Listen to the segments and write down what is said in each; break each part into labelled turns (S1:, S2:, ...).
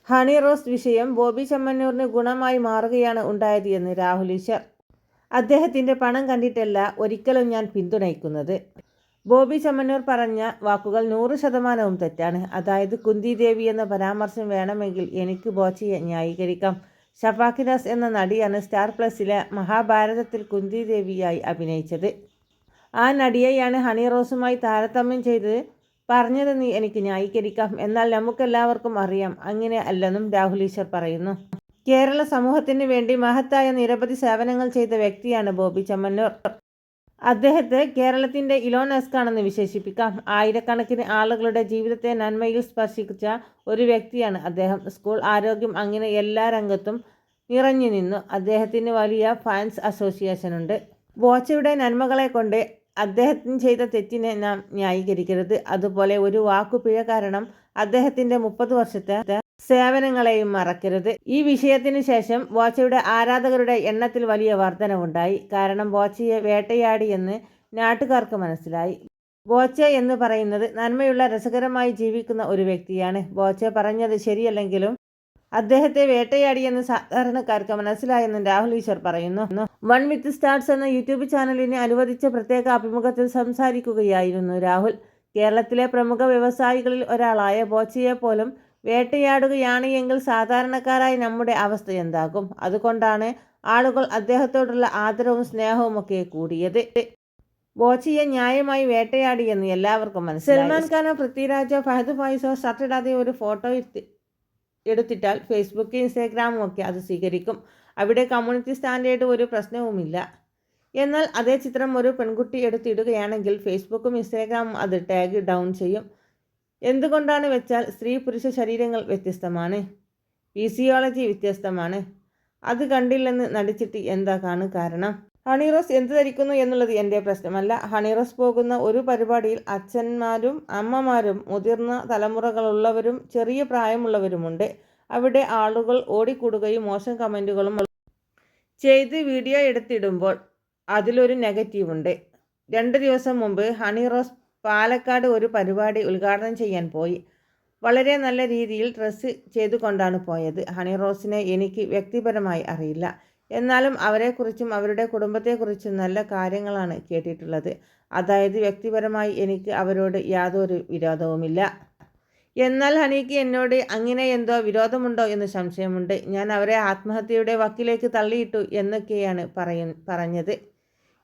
S1: ഹണി റോസ് വിഷയം ബോബി ചെമ്മണ്ണൂരിന് ഗുണമായി മാറുകയാണ് ഉണ്ടായത് എന്ന് രാഹുൽ ഈശ്വർ. അദ്ദേഹത്തിൻ്റെ പണം കണ്ടിട്ടല്ല ഒരിക്കലും ഞാൻ പിന്തുണയ്ക്കുന്നത്. ബോബി ചെമ്മണ്ണൂർ പറഞ്ഞ വാക്കുകൾ 100% തെറ്റാണ്. അതായത് കുന്തി ദേവി എന്ന പരാമർശം വേണമെങ്കിൽ എനിക്ക് ബോച്ചയെ ന്യായീകരിക്കാം. ഷഫാഖിദാസ് എന്ന നടിയാണ് സ്റ്റാർ പ്ലസിലെ മഹാഭാരതത്തിൽ കുന്തി ദേവിയായി അഭിനയിച്ചത്. ആ നടിയെയാണ് ഹണി റോസുമായി താരതമ്യം ചെയ്ത് പറഞ്ഞതെന്ന് എനിക്ക് ന്യായീകരിക്കാം. എന്നാൽ നമുക്കെല്ലാവർക്കും അറിയാം അങ്ങനെ അല്ലെന്നും രാഹുൽ ഈശ്വർ പറയുന്നു. കേരള സമൂഹത്തിന് വേണ്ടി മഹത്തായ നിരവധി സേവനങ്ങൾ ചെയ്ത വ്യക്തിയാണ് ബോബി ചെമ്മണ്ണൂർ. അദ്ദേഹത്തെ കേരളത്തിൻ്റെ ഇലോൺ മസ്ക് ആണെന്ന് വിശേഷിപ്പിക്കാം. ആയിരക്കണക്കിന് ആളുകളുടെ ജീവിതത്തെ നന്മയിൽ സ്പർശിച്ച ഒരു വ്യക്തിയാണ് അദ്ദേഹം. സ്കൂൾ, ആരോഗ്യം അങ്ങനെ എല്ലാ രംഗത്തും നിറഞ്ഞു നിന്നു. അദ്ദേഹത്തിന് വലിയ ഫാൻസ് അസോസിയേഷനുണ്ട്. ബോച്ചയുടെ നന്മകളെ കൊണ്ട് അദ്ദേഹത്തിന് ചെയ്ത തെറ്റിനെ നാം ന്യായീകരിക്കരുത്. അതുപോലെ ഒരു വാക്കുപിഴ കാരണം അദ്ദേഹത്തിൻ്റെ 30 വർഷത്തെ സേവനങ്ങളെയും മറക്കരുത്. ഈ വിഷയത്തിന് ശേഷം ബോച്ചയുടെ ആരാധകരുടെ എണ്ണത്തിൽ വലിയ വർധനവുണ്ടായി. കാരണം ബോച്ചയെ വേട്ടയാടിയെന്ന് നാട്ടുകാർക്ക് മനസ്സിലായി. ബോച്ച എന്ന് പറയുന്നത് നന്മയുള്ള, രസകരമായി ജീവിക്കുന്ന ഒരു വ്യക്തിയാണ്. ബോച്ച പറഞ്ഞത് ശരിയല്ലെങ്കിലും അദ്ദേഹത്തെ വേട്ടയാടിയെന്ന് സാധാരണക്കാർക്ക് മനസ്സിലായെന്നും രാഹുൽ ഈശ്വർ പറയുന്നു. വൺ വിത്ത് സ്റ്റാർസ് എന്ന യൂട്യൂബ് ചാനലിന് അനുവദിച്ച പ്രത്യേക അഭിമുഖത്തിൽ സംസാരിക്കുകയായിരുന്നു രാഹുൽ. കേരളത്തിലെ പ്രമുഖ വ്യവസായികളിൽ ഒരാളായ ബോച്ചയെ പോലും വേട്ടയാടുകയാണ് എങ്കിൽ സാധാരണക്കാരായ നമ്മുടെ അവസ്ഥ എന്താകും? അതുകൊണ്ടാണ് ആളുകൾ അദ്ദേഹത്തോടുള്ള ആദരവും സ്നേഹവും ഒക്കെ കൂടിയത്. ബോച്ചയെ ന്യായമായി വേട്ടയാടിയെന്ന് എല്ലാവർക്കും മനസ്സിലായി. സൽമാൻ ഖാനോ പൃഥ്വിരാജോ ഫഹദ് ഫായിസോ ഷർട്ടിടാതെ ഒരു ഫോട്ടോ എടുത്തിട്ടാൽ ഫേസ്ബുക്ക്, ഇൻസ്റ്റാഗ്രാമും ഒക്കെ അത് സ്വീകരിക്കും. അവിടെ കമ്മ്യൂണിറ്റി സ്റ്റാൻഡേർഡ് ഒരു പ്രശ്നവുമില്ല. എന്നാൽ അതേ ചിത്രം ഒരു പെൺകുട്ടി എടുത്തിടുകയാണെങ്കിൽ ഫേസ്ബുക്കും ഇൻസ്റ്റാഗ്രാമും അത് ടാഗ് ഡൗൺ ചെയ്യും. എന്തുകൊണ്ടാണ് വെച്ചാൽ സ്ത്രീ പുരുഷ ശരീരങ്ങൾ വ്യത്യസ്തമാണ്, ഫിസിയോളജി വ്യത്യസ്തമാണ്. അത് കണ്ടില്ലെന്ന് നടിച്ചിട്ട് എന്താണ് കാരണം? ഹണി റോസ് എന്ത് ധരിക്കുന്നു എന്നുള്ളത് എൻ്റെ പ്രശ്നമല്ല. ഹണി റോസ് പോകുന്ന ഒരു പരിപാടിയിൽ അച്ഛന്മാരും അമ്മമാരും മുതിർന്ന തലമുറകളുള്ളവരും ചെറിയ പ്രായമുള്ളവരുമുണ്ട്. അവിടെ ആളുകൾ ഓടിക്കൂടുകയും മോശം കമൻറ്റുകളും ചെയ്ത് വീഡിയോ എടുത്തിടുമ്പോൾ അതിലൊരു നെഗറ്റീവുണ്ട്. 2 ദിവസം മുമ്പ് ഹണി റോസ് പാലക്കാട് ഒരു പരിപാടി ഉദ്ഘാടനം ചെയ്യാൻ പോയി. വളരെ നല്ല രീതിയിൽ ഡ്രസ്സ് ചെയ്തുകൊണ്ടാണ് പോയത്. ഹണി റോസിനെ എനിക്ക് വ്യക്തിപരമായി അറിയില്ല. എന്നാലും അവരെക്കുറിച്ചും അവരുടെ കുടുംബത്തെക്കുറിച്ചും നല്ല കാര്യങ്ങളാണ് കേട്ടിട്ടുള്ളത്. അതായത് വ്യക്തിപരമായി എനിക്ക് അവരോട് യാതൊരു വിരോധവുമില്ല. എന്നാൽ ഹണിക്ക് എന്നോട് അങ്ങനെ എന്തോ വിരോധമുണ്ടോ എന്ന് സംശയമുണ്ട്. ഞാൻ അവരെ ആത്മഹത്യയുടെ വക്കിലേക്ക് തള്ളിയിട്ടു എന്നൊക്കെയാണ് പറഞ്ഞത്.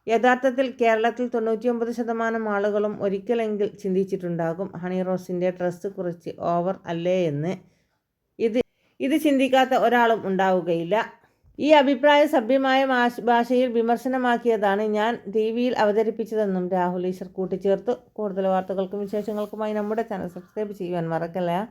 S1: യഥാർത്ഥത്തിൽ കേരളത്തിൽ 99% ആളുകളും ഒരിക്കലെങ്കിൽ ചിന്തിച്ചിട്ടുണ്ടാകും ഹണി റോസിൻ്റെ ഡ്രസ്സ് കുറച്ച് ഓവർ അല്ലേ എന്ന്. ഇത് ചിന്തിക്കാത്ത ഒരാളും ഉണ്ടാവുകയില്ല. ഈ അഭിപ്രായം സഭ്യമായ ഭാഷയിൽ വിമർശനമാക്കിയതാണ് ഞാൻ ടിവിയിൽ അവതരിപ്പിച്ചതെന്നും രാഹുൽ ഈശ്വർ കൂട്ടിച്ചേർത്തു. കൂടുതൽ വാർത്തകൾക്കും വിശേഷങ്ങൾക്കുമായി നമ്മുടെ ചാനൽ സബ്സ്ക്രൈബ് ചെയ്യുവാൻ മറക്കല്ല.